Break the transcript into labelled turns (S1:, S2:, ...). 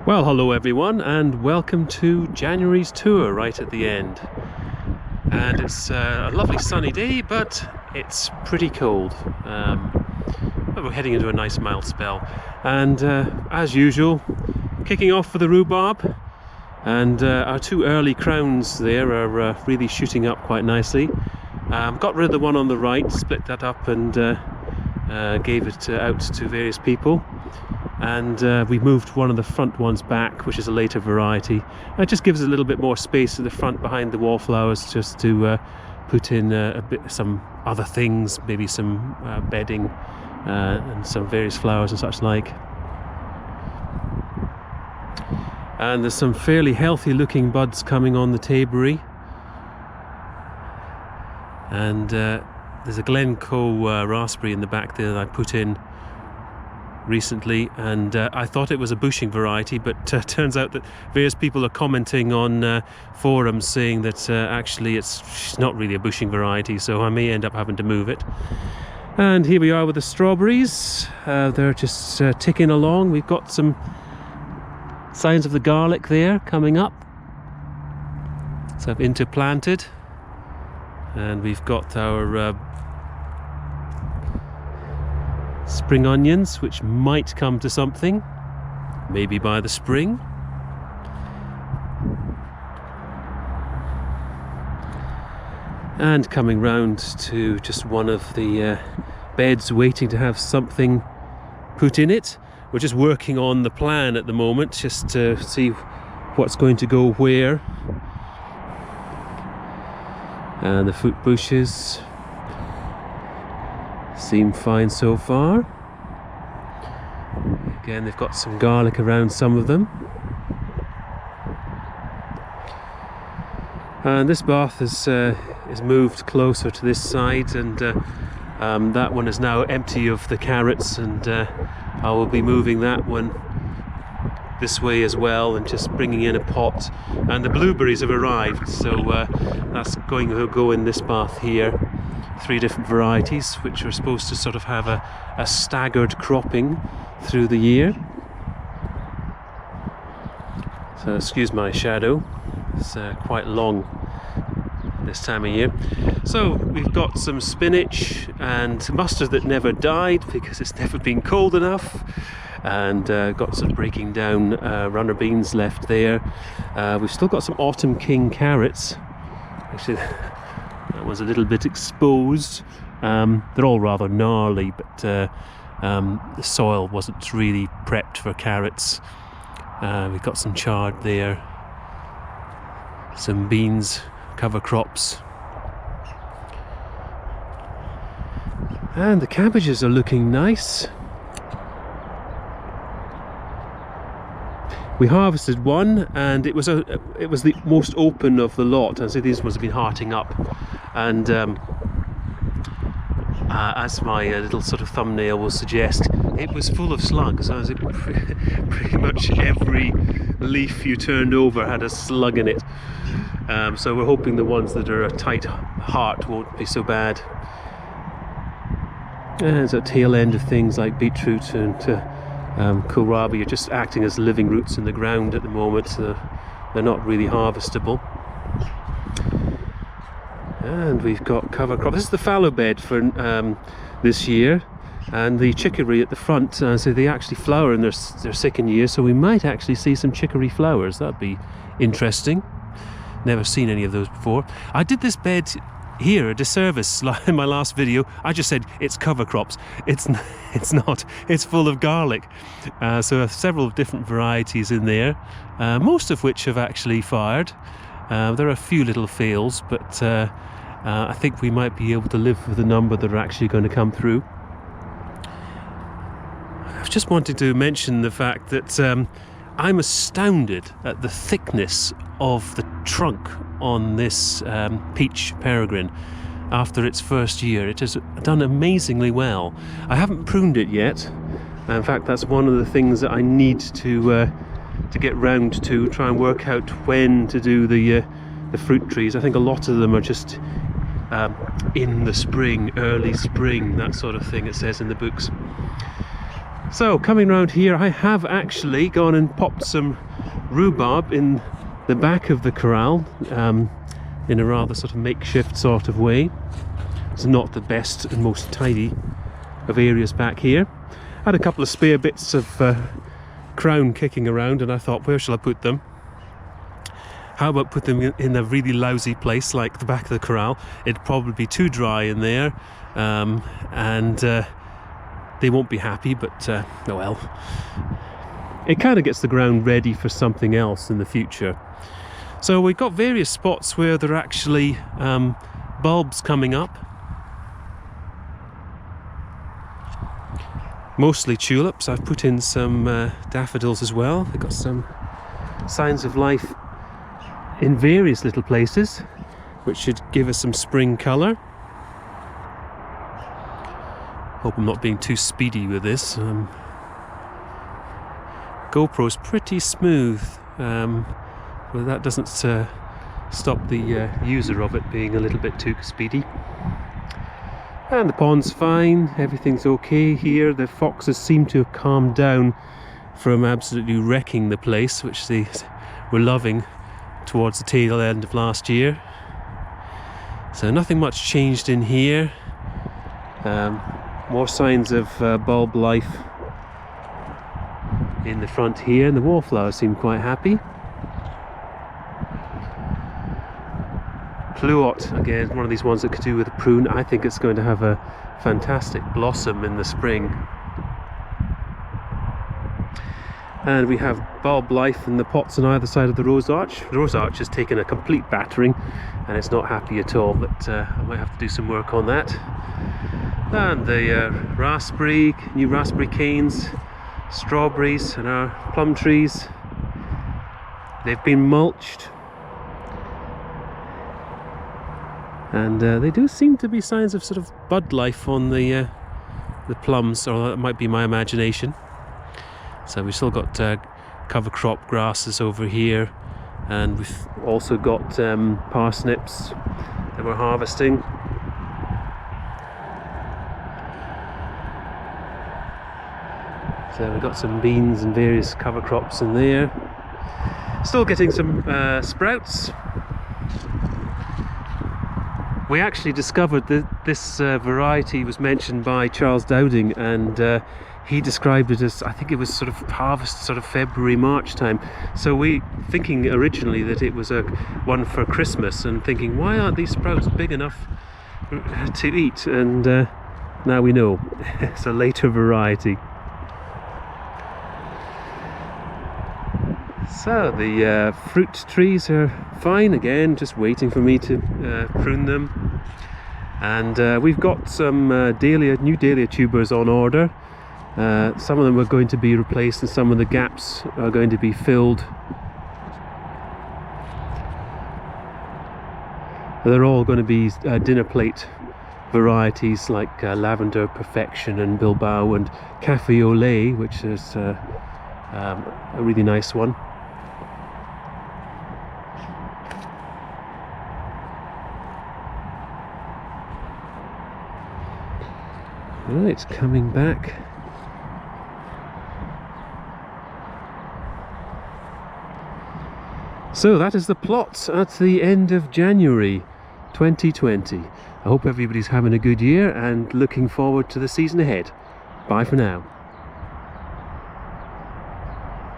S1: Well, hello everyone, and welcome to January's tour right at the end. And it's a lovely sunny day, but it's pretty cold. We're heading into a nice mild spell. And as usual, kicking off for the rhubarb. And our two early crowns there are really shooting up quite nicely. Got rid of the one on the right, split that up and gave it out to various people. And we moved one of the front ones back, which is a later variety. It just gives a little bit more space at the front behind the wallflowers, just to put in some other things, maybe some bedding and some various flowers and such like. And there's some fairly healthy looking buds coming on the Taberry. And there's a Glencoe raspberry in the back there that I put in recently, and I thought it was a bushing variety, but turns out that various people are commenting on forums saying that actually it's not really a bushing variety, so I may end up having to move it. And here we are with the strawberries. They're just ticking along. We've got some signs of the garlic there coming up, so I've interplanted, and we've got our spring onions, which might come to something, maybe by the spring. And coming round to just one of the beds waiting to have something put in it. We're just working on the plan at the moment, just to see what's going to go where. And the fruit bushes seem fine so far. Again, they've got some garlic around some of them. And this bath is moved closer to this side, and that one is now empty of the carrots, and I will be moving that one this way as well and just bringing in a pot. And the blueberries have arrived, so that's going to go in this bath here. 3 different varieties, which are supposed to sort of have a staggered cropping through the year. So excuse my shadow, it's quite long this time of year. So we've got some spinach and mustard that never died because it's never been cold enough, and got some breaking down runner beans left there. We've still got some autumn king carrots. Actually, that was a little bit exposed. They're all rather gnarly, but the soil wasn't really prepped for carrots. We've got some chard there, some beans, cover crops. And the cabbages are looking nice. We harvested one, and it was the most open of the lot, and so these ones have been hearting up. And as my little sort of thumbnail will suggest, it was full of slugs. As it pretty much every leaf you turned over had a slug in it. So we're hoping the ones that are a tight heart won't be so bad. And it's a tail end of things like beetroot and kohlrabi are just acting as living roots in the ground at the moment, so they're not really harvestable. And we've got cover crop. This is the fallow bed for this year, and the chicory at the front, so they actually flower in their second year, so we might actually see some chicory flowers. That'd be interesting. Never seen any of those before. I did this bed here a disservice in my last video. I just said it's cover crops. It's not. It's full of garlic. So several different varieties in there, most of which have actually fired. There are a few little fails, but I think we might be able to live with the number that are actually going to come through. I've just wanted to mention the fact that I'm astounded at the thickness of the trunk on this peach peregrine. After its first year, it has done amazingly well. I haven't pruned it yet. In fact, that's one of the things that I need to get round to, try and work out when to do the fruit trees. I think a lot of them are just in the spring, early spring, that sort of thing, it says in the books. So coming round here, I have actually gone and popped some rhubarb in the back of the corral, in a rather sort of makeshift sort of way. It's not the best and most tidy of areas back here. I had a couple of spare bits of crown kicking around, and I thought, where shall I put them? How about put them in a really lousy place like the back of the corral? It'd probably be too dry in there, and they won't be happy, but oh well. It kind of gets the ground ready for something else in the future. So we've got various spots where there are actually bulbs coming up. Mostly tulips. I've put in some daffodils as well. They've got some signs of life in various little places, which should give us some spring colour. Hope I'm not being too speedy with this. GoPro's pretty smooth, but that doesn't stop the user of it being a little bit too speedy. And the pond's fine, everything's okay here. The foxes seem to have calmed down from absolutely wrecking the place, which they were loving towards the tail end of last year. So nothing much changed in here. More signs of bulb life in the front here, and the wallflowers seem quite happy. Pluot, again, one of these ones that could do with a prune. I think it's going to have a fantastic blossom in the spring. And we have bulb life in the pots on either side of the rose arch. The rose arch has taken a complete battering and it's not happy at all, but I might have to do some work on that. And the new raspberry canes, strawberries, and our plum trees, they've been mulched. And they do seem to be signs of sort of bud life on the plums, or that might be my imagination. So we've still got cover crop grasses over here, and we've also got parsnips that we're harvesting. So we've got some beans and various cover crops in there. Still getting some sprouts. We actually discovered that this variety was mentioned by Charles Dowding, and he described it as, I think it was sort of harvest sort of February, March time. So we thinking originally that it was a one for Christmas, and thinking, why aren't these sprouts big enough to eat? And now we know it's a later variety. So the fruit trees are fine again, just waiting for me to prune them. And we've got some new dahlia tubers on order. Some of them are going to be replaced and some of the gaps are going to be filled. They're all going to be dinner plate varieties like Lavender Perfection and Bilbao and Cafe au lait, which is a really nice one. Well, it's coming back. So that is the plot at the end of January 2020. I hope everybody's having a good year and looking forward to the season ahead. Bye for now.